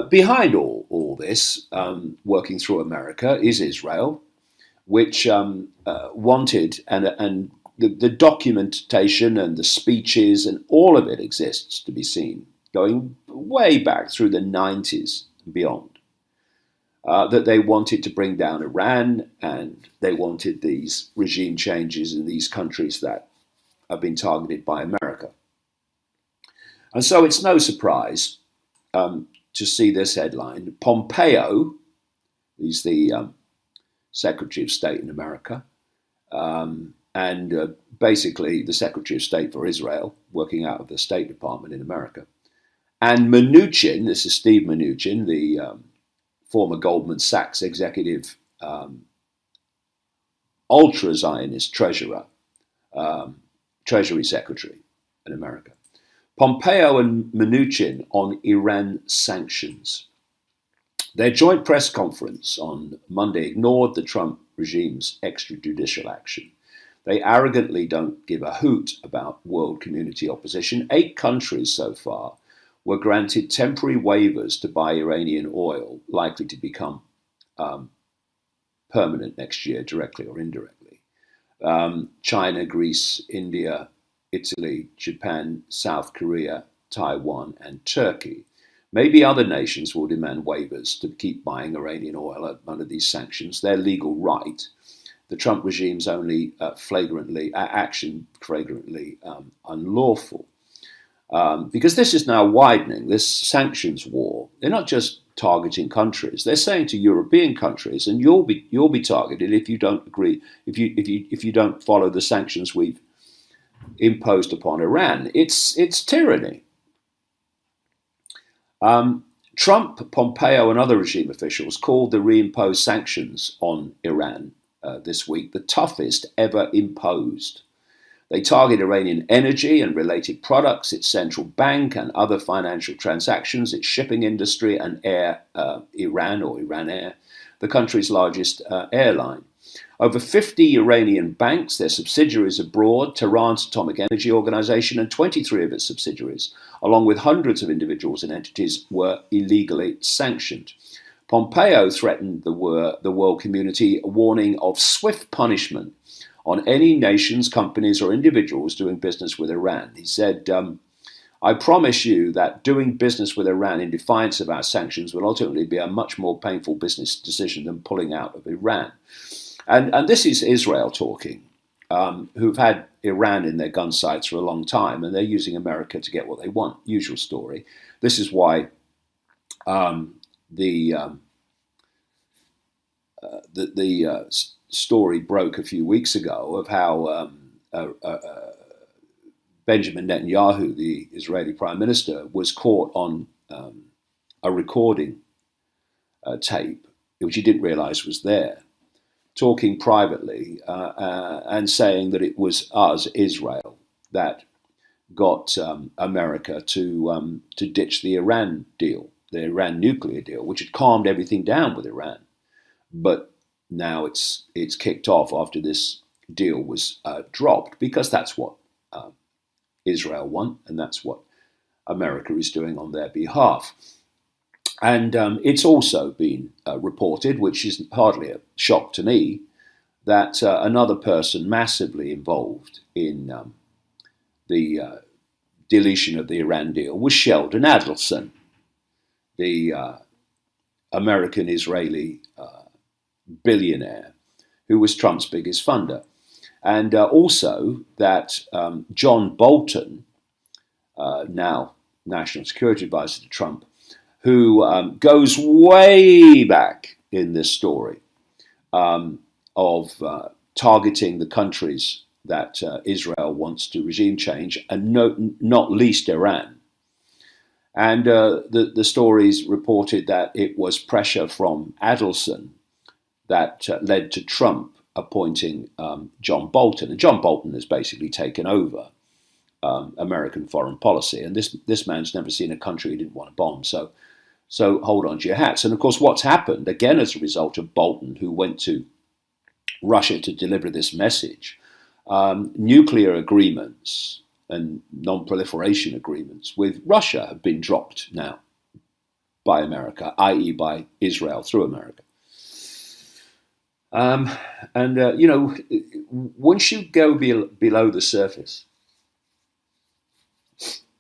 Behind all this, working through America, is Israel, which wanted, and the documentation and the speeches and all of it exists to be seen, going way back through the 90s and beyond, that they wanted to bring down Iran, and they wanted these regime changes in these countries that have been targeted by America. And so it's no surprise to see this headline. Pompeo, he's the Secretary of State in America, and basically the Secretary of State for Israel, working out of the State Department in America. And Mnuchin, this is Steve Mnuchin, the former Goldman Sachs executive, ultra-Zionist treasurer, Treasury Secretary in America. Pompeo and Mnuchin on Iran sanctions. Their joint press conference on Monday ignored the Trump regime's extrajudicial action. They arrogantly don't give a hoot about world community opposition. 8 countries so far were granted temporary waivers to buy Iranian oil, likely to become permanent next year, directly or indirectly. China, Greece, India, Italy, Japan, South Korea, Taiwan, and Turkey. Maybe other nations will demand waivers to keep buying Iranian oil under these sanctions. Their legal right. The Trump regime's only flagrantly unlawful. Because this is now widening, this sanctions war. They're not just targeting countries. They're saying to European countries, and you'll be targeted if you don't agree, if you don't follow the sanctions we've imposed upon Iran. It's tyranny. Trump, Pompeo, and other regime officials called the reimposed sanctions on Iran this week the toughest ever imposed. They target Iranian energy and related products, its central bank and other financial transactions, its shipping industry, and Air Iran, or Iran Air, the country's largest airline. Over 50 Iranian banks, their subsidiaries abroad, Tehran's Atomic Energy Organization, and 23 of its subsidiaries, along with hundreds of individuals and entities, were illegally sanctioned. Pompeo threatened the world community, warning of swift punishment on any nations, companies, or individuals doing business with Iran. He said, I promise you that doing business with Iran in defiance of our sanctions will ultimately be a much more painful business decision than pulling out of Iran. And this is Israel talking, who've had Iran in their gun sights for a long time, and they're using America to get what they want. Usual story. This is why the story broke a few weeks ago of how Benjamin Netanyahu, the Israeli Prime Minister, was caught on a recording tape, which he didn't realize was there, talking privately and saying that it was us, Israel, that got America to ditch the Iran deal, the Iran nuclear deal, which had calmed everything down with Iran. But now it's kicked off after this deal was dropped, because that's what Israel want, and that's what America is doing on their behalf. And it's also been reported, which is hardly a shock to me, that another person massively involved in the deletion of the Iran deal was Sheldon Adelson, the American-Israeli billionaire who was Trump's biggest funder. And also that John Bolton, now National Security Advisor to Trump, who goes way back in this story of targeting the countries that Israel wants to regime change, and not least Iran. And the stories reported that it was pressure from Adelson that led to Trump appointing John Bolton. And John Bolton has basically taken over American foreign policy. And this man's never seen a country he didn't want to bomb. So hold on to your hats. And of course, what's happened, again, as a result of Bolton, who went to Russia to deliver this message, nuclear agreements and non-proliferation agreements with Russia have been dropped now. by America, i.e. by Israel through America. Once you go below the surface,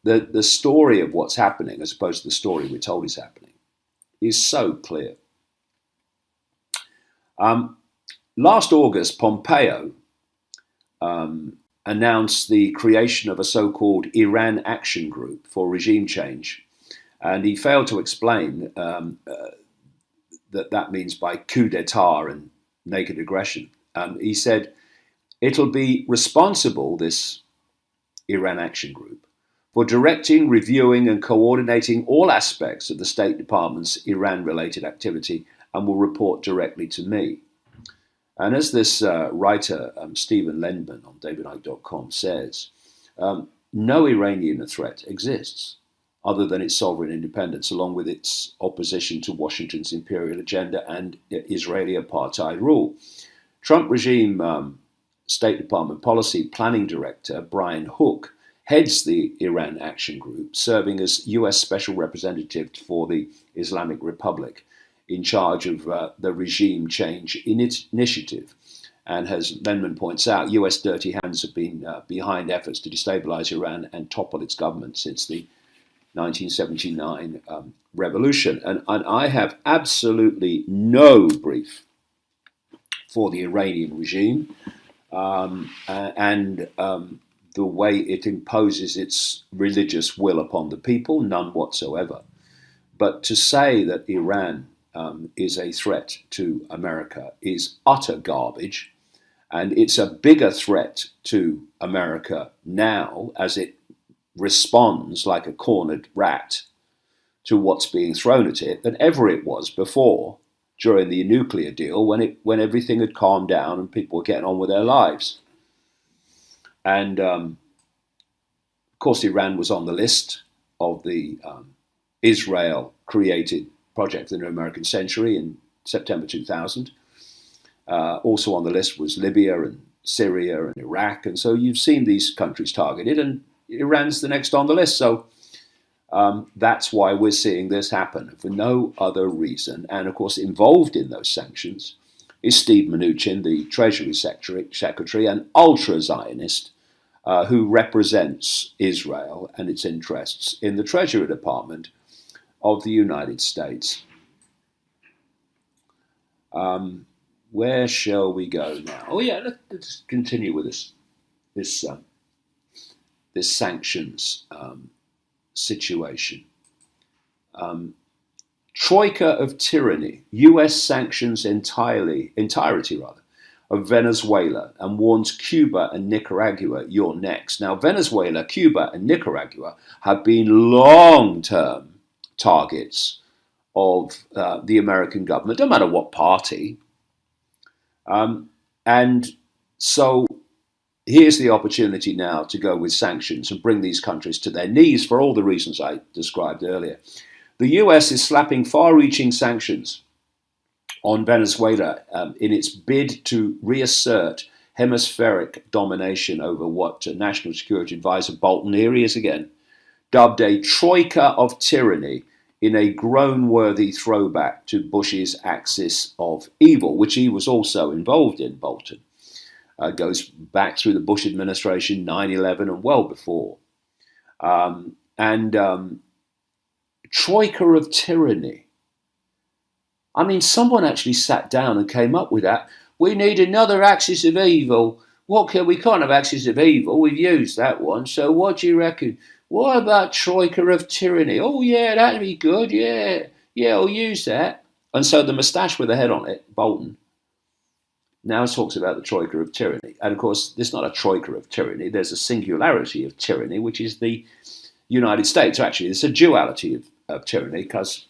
the story of what's happening, as opposed to the story we're told is happening, is so clear. Last August, Pompeo announced the creation of a so-called Iran Action Group for regime change, and he failed to explain that means by coup d'etat and naked aggression. He said it'll be responsible, this Iran Action Group, for directing, reviewing and coordinating all aspects of the State Department's Iran-related activity and will report directly to me. And as this writer, Stephen Lendman on davidicke.com says, no Iranian threat exists other than its sovereign independence, along with its opposition to Washington's imperial agenda and Israeli apartheid rule. Trump regime State Department Policy Planning Director Brian Hook heads the Iran Action Group, serving as US Special Representative for the Islamic Republic in charge of the regime change initiative. And as Lendman points out, US dirty hands have been behind efforts to destabilize Iran and topple its government since the 1979 revolution. And I have absolutely no brief for the Iranian regime and the way it imposes its religious will upon the people, none whatsoever. But to say that Iran is a threat to America is utter garbage, and it's a bigger threat to America now as it responds like a cornered rat to what's being thrown at it than ever it was before during the nuclear deal when everything had calmed down and people were getting on with their lives. And of course, Iran was on the list of the Israel-created Project the New American Century in September 2000. Also on the list was Libya and Syria and Iraq. And so you've seen these countries targeted, and Iran's the next on the list. So that's why we're seeing this happen, for no other reason. And of course, involved in those sanctions is Steve Mnuchin, the Treasury Secretary, an ultra-Zionist who represents Israel and its interests in the Treasury Department of the United States. Where shall we go now? Oh yeah, let's continue with this sanctions situation. Troika of tyranny. U.S. sanctions entirety of Venezuela and warns Cuba and Nicaragua, you're next. Now, Venezuela, Cuba, and Nicaragua have been long-term targets of the American government, no matter what party. And so here's the opportunity now to go with sanctions and bring these countries to their knees for all the reasons I described earlier. The US is slapping far-reaching sanctions on Venezuela in its bid to reassert hemispheric domination over what National Security Advisor Bolton, here he is again, dubbed a troika of tyranny in a groan-worthy throwback to Bush's axis of evil, which he was also involved in, Bolton. Goes back through the Bush administration, 9/11, and well before. Troika of tyranny. I mean, someone actually sat down and came up with that. We need another axis of evil. We can't have axis of evil. We've used that one. So what do you reckon? What about troika of tyranny? Oh yeah, that'd be good. Yeah, I'll use that. And so the moustache with the head on it, Bolton, now talks about the troika of tyranny. And of course, there's not a troika of tyranny. There's a singularity of tyranny, which is the United States. Actually, there's a duality of tyranny because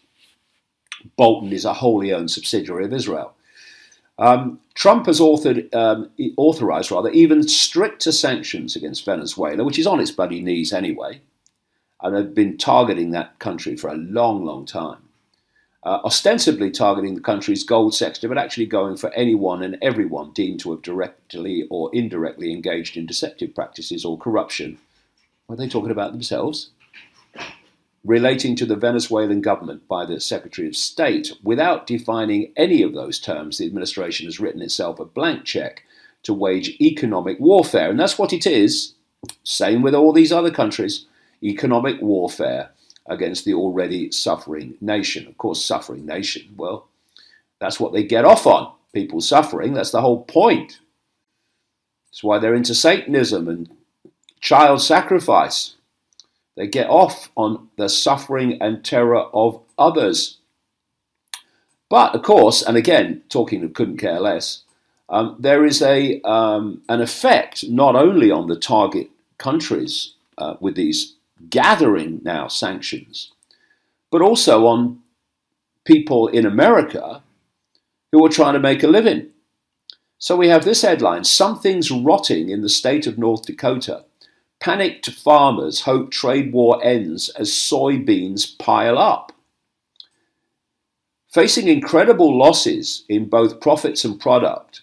Bolton is a wholly owned subsidiary of Israel. Trump has authorized even stricter sanctions against Venezuela, which is on its bloody knees anyway, and have been targeting that country for a long, long time. Ostensibly targeting the country's gold sector, but actually going for anyone and everyone deemed to have directly or indirectly engaged in deceptive practices or corruption. Are they talking about themselves? relating to the Venezuelan government by the Secretary of State. Without defining any of those terms, the administration has written itself a blank check to wage economic warfare. And that's what it is. Same with all these other countries. Economic warfare against the already suffering nation. Of course, suffering nation, well, that's what they get off on. People suffering, that's the whole point. That's why they're into Satanism and child sacrifice. They get off on the suffering and terror of others. But, of course, and again, talking of couldn't care less, there is an effect not only on the target countries with these gathering now sanctions, but also on people in America who are trying to make a living. So we have this headline: something's rotting in the state of North Dakota. Panicked farmers hope trade war ends as soybeans pile up. Facing incredible losses in both profits and product,